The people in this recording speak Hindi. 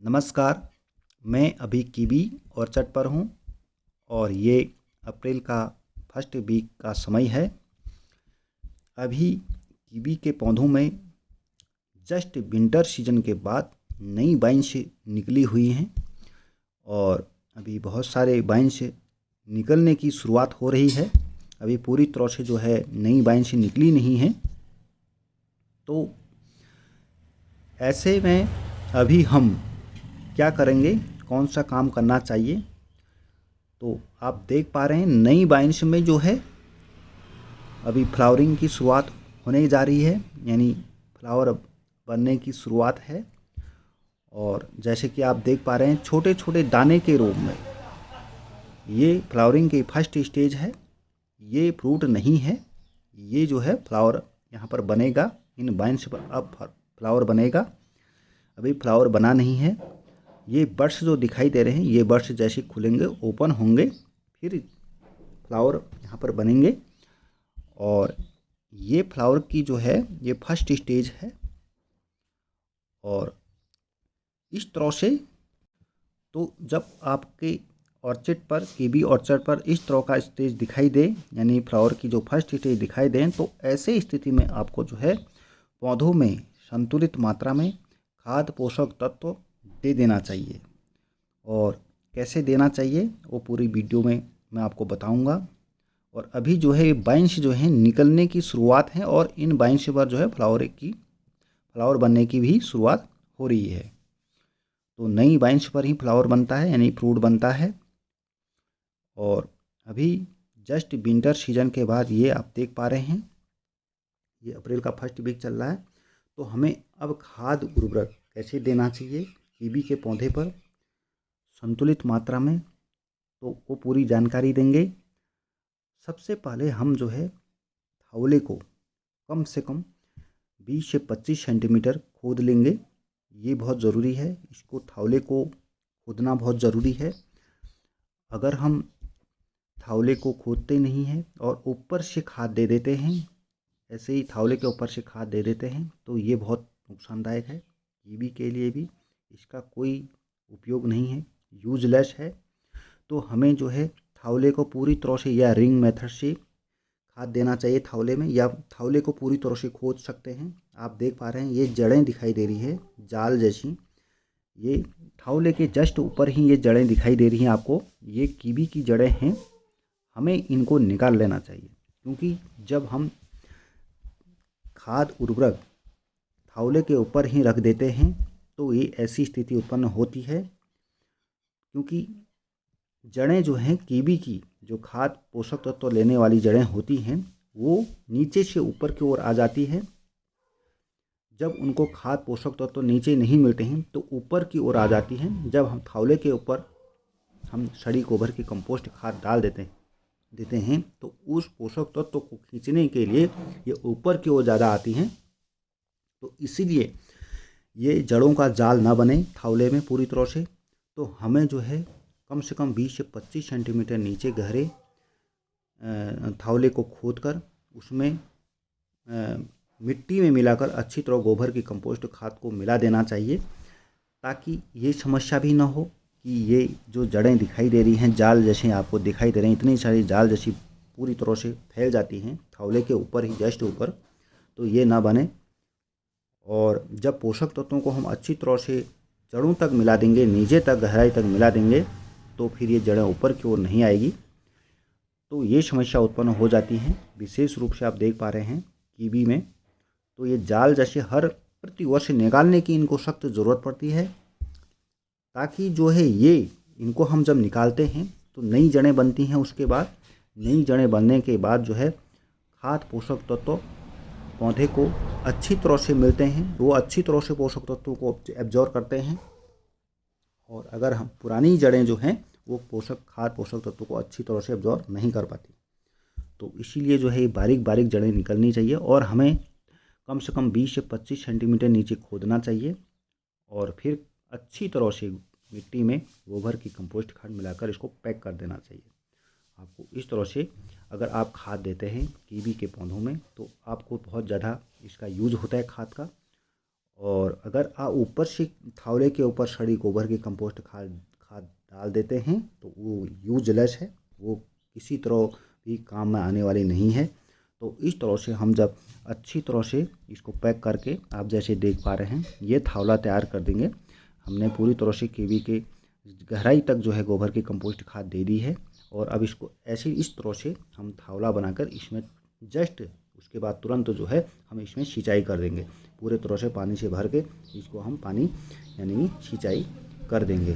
नमस्कार। मैं अभी कीवी ऑर्चर्ड पर हूँ और ये अप्रैल का फर्स्ट वीक का समय है। अभी कीवी के पौधों में जस्ट विंटर सीजन के बाद नई बाइंस निकली हुई हैं और अभी बहुत सारे बाइंस निकलने की शुरुआत हो रही है। अभी पूरी तरह से जो है नई बाइंस निकली नहीं हैं। तो ऐसे में अभी हम क्या करेंगे, कौन सा काम करना चाहिए। तो आप देख पा रहे हैं नई बाइंस में जो है अभी फ्लावरिंग की शुरुआत होने जा रही है, यानी फ्लावर बनने की शुरुआत है। और जैसे कि आप देख पा रहे हैं छोटे छोटे दाने के रूप में ये फ्लावरिंग की फर्स्ट स्टेज है। ये फ्रूट नहीं है, ये जो है फ्लावर यहाँ पर बनेगा। इन बाइंस पर अब फ्लावर बनेगा, अभी फ्लावर बना नहीं है। ये बड्स जो दिखाई दे रहे हैं ये बड्स जैसे खुलेंगे ओपन होंगे फिर फ्लावर यहाँ पर बनेंगे। और ये फ्लावर की जो है ये फर्स्ट स्टेज है। और इस तरह से तो जब आपके ऑर्चिड पर कीवी ऑर्चर्ड पर इस तरह का स्टेज दिखाई दे, यानी फ्लावर की जो फर्स्ट स्टेज दिखाई दें, तो ऐसे स्थिति में आपको जो है पौधों में संतुलित मात्रा में खाद पोषक तत्व दे देना चाहिए। और कैसे देना चाहिए वो पूरी वीडियो में मैं आपको बताऊंगा। और अभी जो है बाइंस जो है निकलने की शुरुआत है और इन बाइंस पर जो है फ्लावर बनने की भी शुरुआत हो रही है। तो नई बाइंस पर ही फ्लावर बनता है, यानी फ्रूट बनता है। और अभी जस्ट विंटर सीजन के बाद ये आप देख पा रहे हैं ये अप्रैल का फर्स्ट वीक चल रहा है। तो हमें अब खाद उर्वरक कैसे देना चाहिए कीवी के पौधे पर संतुलित मात्रा में, तो वो पूरी जानकारी देंगे। सबसे पहले हम जो है थावले को कम से कम 20 से 25 सेंटीमीटर खोद लेंगे। ये बहुत ज़रूरी है, इसको थावले को खोदना बहुत ज़रूरी है। अगर हम थावले को खोदते नहीं हैं और ऊपर से खाद दे देते हैं, ऐसे ही थावले के ऊपर से खाद दे देते हैं, तो ये बहुत नुकसानदायक है। कीवी के लिए भी इसका कोई उपयोग नहीं है, यूजलेस है। तो हमें जो है थावले को पूरी तरह से या रिंग मेथड से खाद देना चाहिए थावले में, या थावले को पूरी तरह से खोद सकते हैं। आप देख पा रहे हैं ये जड़ें दिखाई दे रही है जाल जैसी, ये थावले के जस्ट ऊपर ही ये जड़ें दिखाई दे रही हैं आपको। ये कीवी की जड़ें हैं, हमें इनको निकाल लेना चाहिए। क्योंकि जब हम खाद उर्वरक थावले के ऊपर ही रख देते हैं तो ये ऐसी स्थिति उत्पन्न होती है। क्योंकि जड़ें जो हैं कीवी की जो खाद पोषक तत्व लेने वाली जड़ें होती हैं वो नीचे से ऊपर की ओर आ जाती है। जब उनको खाद पोषक तत्व नीचे नहीं मिलते हैं तो ऊपर की ओर आ जाती हैं। जब हम थावले के ऊपर हम सड़ी गोबर की कंपोस्ट खाद डाल देते हैं तो उस पोषक तत्व को खींचने के लिए ये ऊपर की ओर ज़्यादा आती हैं। तो इसीलिए ये जड़ों का जाल ना बने थावले में पूरी तरह से। तो हमें जो है कम से कम 20 से 25 सेंटीमीटर नीचे गहरे थावले को खोदकर उसमें मिट्टी में मिलाकर अच्छी तरह गोबर की कंपोस्ट खाद को मिला देना चाहिए, ताकि ये समस्या भी ना हो कि ये जो जड़ें दिखाई दे रही हैं जाल जैसे आपको दिखाई दे रहे हैं, इतनी सारी जाल जैसी पूरी तरह से फैल जाती हैं थावले के ऊपर ही जस्ट ऊपर, तो ये ना बने। और जब पोषक तत्वों को हम अच्छी तरह से जड़ों तक मिला देंगे, नीचे तक गहराई तक मिला देंगे, तो फिर ये जड़ें ऊपर की ओर नहीं आएगी। तो ये समस्या उत्पन्न हो जाती हैं। विशेष रूप से आप देख पा रहे हैं कीवी में तो ये जाल जैसे हर प्रति वर्ष निकालने की इनको सख्त ज़रूरत पड़ती है, ताकि जो है ये इनको हम जब निकालते हैं तो नई जड़ें बनती हैं। उसके बाद नई जड़ें बनने के बाद जो है खाद पोषक तत्व पौधे को अच्छी तरह से मिलते हैं, वो अच्छी तरह से पोषक तत्वों को एब्जॉर्ब करते हैं। और अगर हम पुरानी जड़ें जो हैं वो खाद पोषक तत्वों को अच्छी तरह से एब्जॉर्ब नहीं कर पाती। तो इसीलिए जो है ये बारीक बारीक जड़ें निकलनी चाहिए और हमें कम से कम 20 से 25 सेंटीमीटर नीचे खोदना चाहिए और फिर अच्छी तरह से मिट्टी में गोबर की कंपोस्ट खाद मिलाकर इसको पैक कर देना चाहिए। आपको इस तरह से अगर आप खाद देते हैं कीवी के पौधों में तो आपको बहुत ज़्यादा इसका यूज होता है खाद का। और अगर आप ऊपर से थावले के ऊपर सड़ी गोबर की कंपोस्ट खाद खाद डाल देते हैं तो वो यूजलेस है, वो किसी तरह भी काम में आने वाली नहीं है। तो इस तरह से हम जब अच्छी तरह से इसको पैक करके आप जैसे देख पा रहे हैं ये थावला तैयार कर देंगे। हमने पूरी तरह से केवी के गहराई तक जो है गोबर की कंपोस्ट खाद दे दी है और अब इसको ऐसे इस तरह से हम थावला बनाकर इसमें जस्ट उसके बाद तुरंत जो है हम इसमें सिंचाई कर देंगे। पूरे तरह से पानी से भर के इसको हम पानी यानी सिंचाई कर देंगे।